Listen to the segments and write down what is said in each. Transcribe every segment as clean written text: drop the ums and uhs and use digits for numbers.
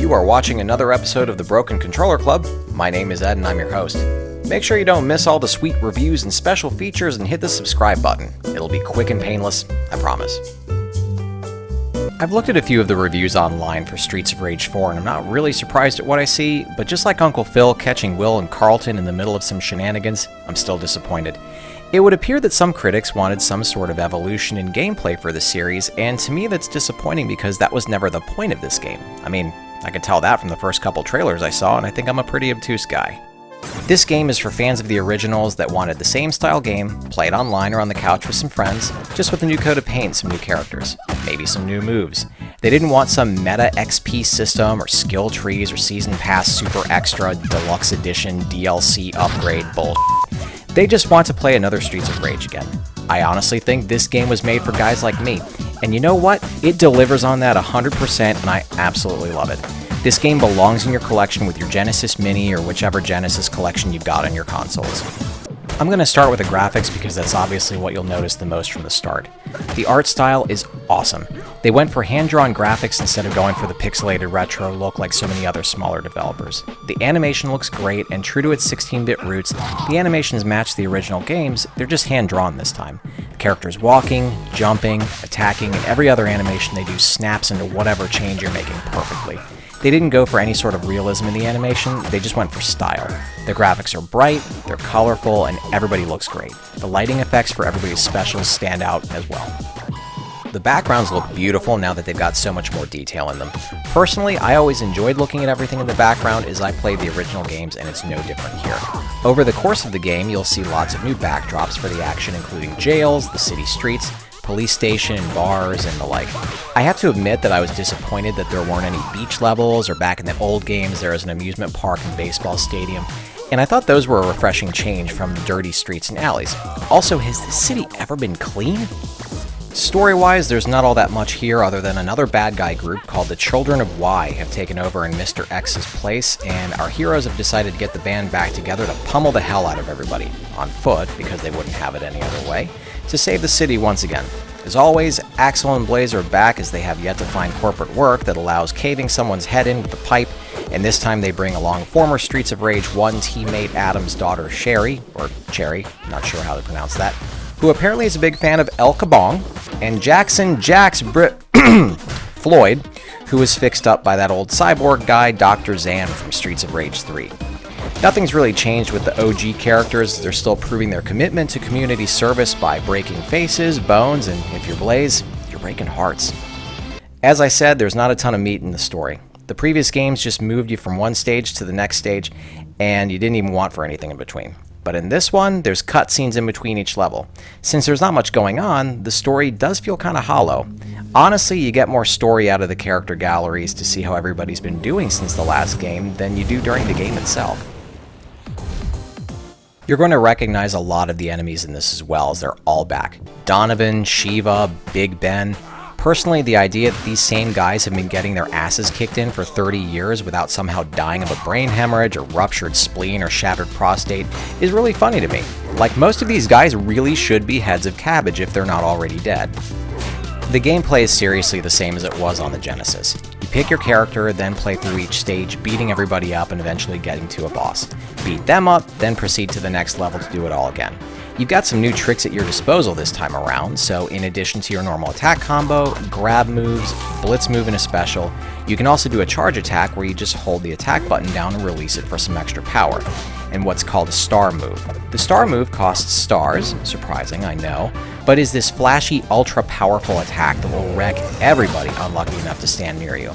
You are watching another episode of the Broken Controller Club. My name is Ed and I'm your host. Make sure you don't miss all the sweet reviews and special features and hit the subscribe button. It'll be quick and painless, I promise. I've looked at a few of the reviews online for Streets of Rage 4 and I'm not really surprised at what I see, but just like Uncle Phil catching Will and Carlton in the middle of some shenanigans, I'm still disappointed. It would appear that some critics wanted some sort of evolution in gameplay for the series, and to me that's disappointing because that was never the point of this game. I mean, I could tell that from the first couple trailers I saw, and I think I'm a pretty obtuse guy. This game is for fans of the originals that wanted the same style game, played online or on the couch with some friends, just with a new coat of paint and some new characters, maybe some new moves. They didn't want some meta XP system or skill trees or season pass super extra deluxe edition DLC upgrade bullshit. They just want to play another Streets of Rage again. I honestly think this game was made for guys like me, and you know what? It delivers on that 100% and I absolutely love it. This game belongs in your collection with your Genesis Mini or whichever Genesis collection you've got on your consoles. I'm going to start with the graphics because that's obviously what you'll notice the most from the start. The art style is awesome. They went for hand-drawn graphics instead of going for the pixelated retro look like so many other smaller developers. The animation looks great, and true to its 16-bit roots, the animations match the original games, they're just hand-drawn this time. The characters walking, jumping, attacking, and every other animation they do snaps into whatever change you're making perfectly. They didn't go for any sort of realism in the animation, they just went for style. The graphics are bright, they're colorful, and everybody looks great. The lighting effects for everybody's specials stand out as well. The backgrounds look beautiful now that they've got so much more detail in them. Personally, I always enjoyed looking at everything in the background as I played the original games, and it's no different here. Over the course of the game, you'll see lots of new backdrops for the action, including jails, the city streets, police station, bars, and the like. I have to admit that I was disappointed that there weren't any beach levels, or back in the old games there was an amusement park and baseball stadium, and I thought those were a refreshing change from the dirty streets and alleys. Also, has this city ever been clean? Story-wise, there's not all that much here other than another bad guy group called the Children of Y have taken over in Mr. X's place, and our heroes have decided to get the band back together to pummel the hell out of everybody, on foot, because they wouldn't have it any other way, to save the city once again. As always, Axel and Blaze are back as they have yet to find corporate work that allows caving someone's head in with a pipe, and this time they bring along former Streets of Rage 1 teammate Adam's daughter Sherry, or Cherry, not sure how to pronounce that, who apparently is a big fan of El Kabong, and Jackson Jax Floyd, who was fixed up by that old cyborg guy Dr. Zan from Streets of Rage 3. Nothing's really changed with the OG characters. They're still proving their commitment to community service by breaking faces, bones, and if you're Blaze, you're breaking hearts. As I said, there's not a ton of meat in the story. The previous games just moved you from one stage to the next stage, and you didn't even want for anything in between. But in this one, there's cutscenes in between each level. Since there's not much going on, the story does feel kind of hollow. Honestly, you get more story out of the character galleries to see how everybody's been doing since the last game than you do during the game itself. You're going to recognize a lot of the enemies in this as well, as they're all back. Donovan, Shiva, Big Ben. Personally, the idea that these same guys have been getting their asses kicked in for 30 years without somehow dying of a brain hemorrhage or ruptured spleen or shattered prostate is really funny to me. Like, most of these guys really should be heads of cabbage if they're not already dead. The gameplay is seriously the same as it was on the Genesis. You pick your character, then play through each stage, beating everybody up and eventually getting to a boss. Beat them up, then proceed to the next level to do it all again. You've got some new tricks at your disposal this time around, so in addition to your normal attack combo, grab moves, blitz move and a special, you can also do a charge attack where you just hold the attack button down and release it for some extra power, and what's called a star move. The star move costs stars, surprising, I know, but is this flashy, ultra-powerful attack that will wreck everybody unlucky enough to stand near you.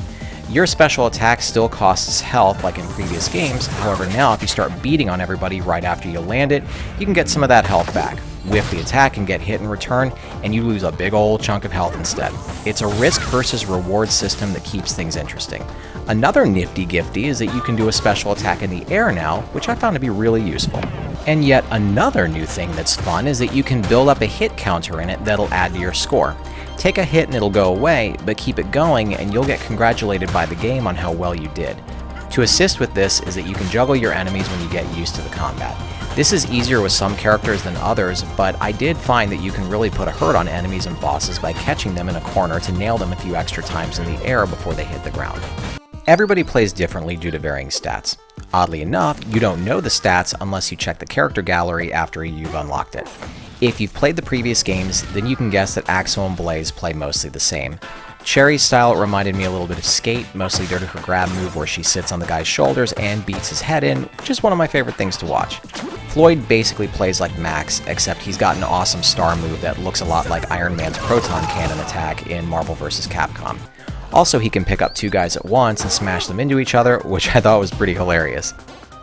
Your special attack still costs health like in previous games, however now if you start beating on everybody right after you land it, you can get some of that health back, whiff the attack and get hit in return, and you lose a big old chunk of health instead. It's a risk versus reward system that keeps things interesting. Another nifty gifty is that you can do a special attack in the air now, which I found to be really useful. And yet another new thing that's fun is that you can build up a hit counter in it that'll add to your score. Take a hit and it'll go away, but keep it going and you'll get congratulated by the game on how well you did. To assist with this is that you can juggle your enemies when you get used to the combat. This is easier with some characters than others, but I did find that you can really put a hurt on enemies and bosses by catching them in a corner to nail them a few extra times in the air before they hit the ground. Everybody plays differently due to varying stats. Oddly enough, you don't know the stats unless you check the character gallery after you've unlocked it. If you've played the previous games, then you can guess that Axel and Blaze play mostly the same. Cherry's style reminded me a little bit of Skate, mostly due to her grab move where she sits on the guy's shoulders and beats his head in, which is one of my favorite things to watch. Floyd basically plays like Max, except he's got an awesome star move that looks a lot like Iron Man's proton cannon attack in Marvel vs. Capcom. Also, he can pick up two guys at once and smash them into each other, which I thought was pretty hilarious.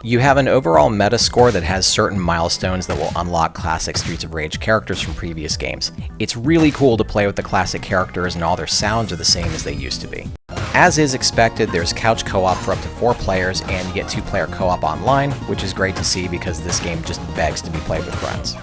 You have an overall meta score that has certain milestones that will unlock classic Streets of Rage characters from previous games. It's really cool to play with the classic characters and all their sounds are the same as they used to be. As is expected, there's couch co-op for up to 4 players, and you get 2-player co-op online, which is great to see because this game just begs to be played with friends.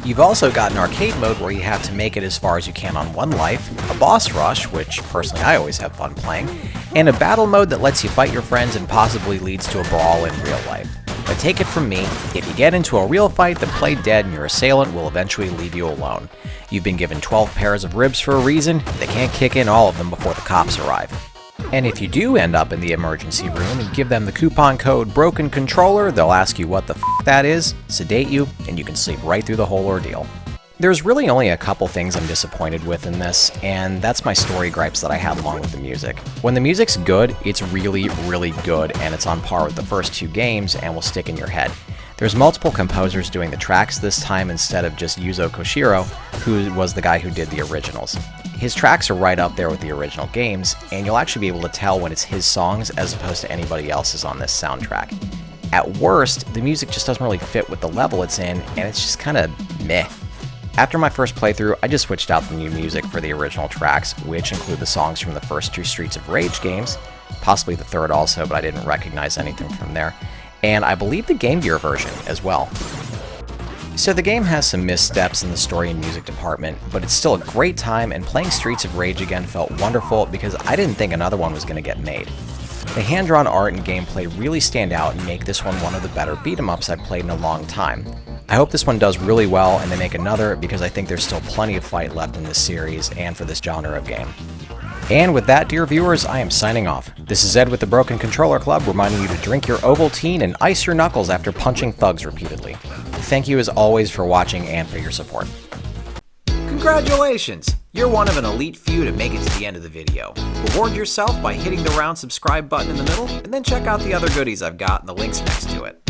You've also got an arcade mode where you have to make it as far as you can on one life, a boss rush, which personally I always have fun playing, and a battle mode that lets you fight your friends and possibly leads to a brawl in real life. But take it from me, if you get into a real fight, then play dead and your assailant will eventually leave you alone. You've been given 12 pairs of ribs for a reason, they can't kick in all of them before the cops arrive. And if you do end up in the emergency room and give them the coupon code Broken Controller, they'll ask you what the f that is, sedate you, and you can sleep right through the whole ordeal. There's really only a couple things I'm disappointed with in this, and that's my story gripes that I have along with the music. When the music's good, it's really, really good, and it's on par with the first 2 games and will stick in your head. There's multiple composers doing the tracks this time instead of just Yuzo Koshiro, who was the guy who did the originals. His tracks are right up there with the original games, and you'll actually be able to tell when it's his songs as opposed to anybody else's on this soundtrack. At worst, the music just doesn't really fit with the level it's in, and it's just kinda meh. After my first playthrough, I just switched out the new music for the original tracks, which include the songs from the first 2 Streets of Rage games, possibly the third also, but I didn't recognize anything from there, and I believe the Game Gear version as well. So the game has some missteps in the story and music department, but it's still a great time, and playing Streets of Rage again felt wonderful because I didn't think another one was going to get made. The hand-drawn art and gameplay really stand out and make this one of the better beat-em-ups I've played in a long time. I hope this one does really well and they make another because I think there's still plenty of fight left in this series and for this genre of game. And with that, dear viewers, I am signing off. This is Ed with the Broken Controller Club, reminding you to drink your Ovaltine and ice your knuckles after punching thugs repeatedly. Thank you as always for watching and for your support. Congratulations! You're one of an elite few to make it to the end of the video. Reward yourself by hitting the round subscribe button in the middle, and then check out the other goodies I've got in the links next to it.